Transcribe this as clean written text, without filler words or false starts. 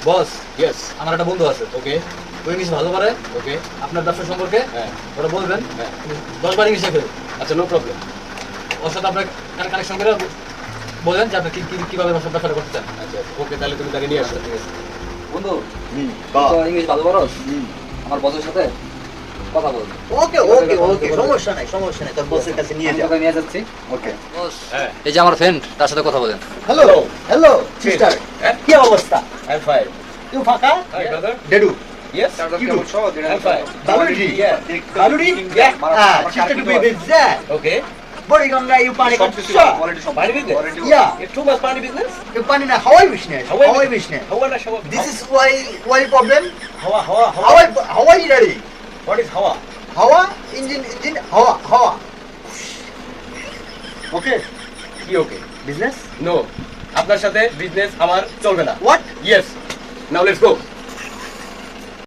বস, yes. আমার একটা বন্ধু আছে, ওকে ও ইংলিশ ভালো পারে। ওকে। আপনার ব্যবসা সম্পর্কে হ্যাঁ ওটা বলবেন, হ্যাঁ 10 বার ইংলিশে ফেল। আচ্ছা, নো প্রবলেম। ওর সাথে আপনার কানেকশন করে বলেন যে আপনি কিভাবে ব্যবসাটা করতে চান। আচ্ছা ওকে, তাহলে তুমি তাকে নিয়ে আসো। ঠিক আছে। বন্ধু বাহ। তো ইংলিশ ভালো পারোস, আমার বসের সাথে কথা বল। ওকে ওকে ওকে, সমস্যা নাই সমস্যা নাই, তোর বসের কাছে নিয়ে আমি যা। তোকে নিয়ে যাচ্ছি। ওকে। বস, হ্যাঁ এই যে আমার ফ্রেন্ড, তার সাথে কথা বলেন। হ্যালো হ্যালো সিস্টার, হ্যাঁ? কি অবস্থা? I am fine. তুই ফাঁকা? Hi brother. ডেডু yes. You do? I'm fine. বালুরি Yeah. বালুরি Yeah. Sister to be busy okay. বড়িগঙ্গা ইউ পানি করছ পানি business? Yeah It's too much পানি বিজনেস? ইউ পানি না হাওয়াই বিজনেস হাওয়াই বিজনেস হাওয়া না শাওয়া? দিস ইজ ওয়াই প্রবলেম হাওয়া হাওয়া হাওয়াই রেডি হোয়াট ইজ হাওয়া? হাওয়া ইঞ্জিন হাওয়া ওকে কি ওকে? বিজনেস নো, আপনার সাথে বিজনেস আমার চলবে না। What yes, now let's go.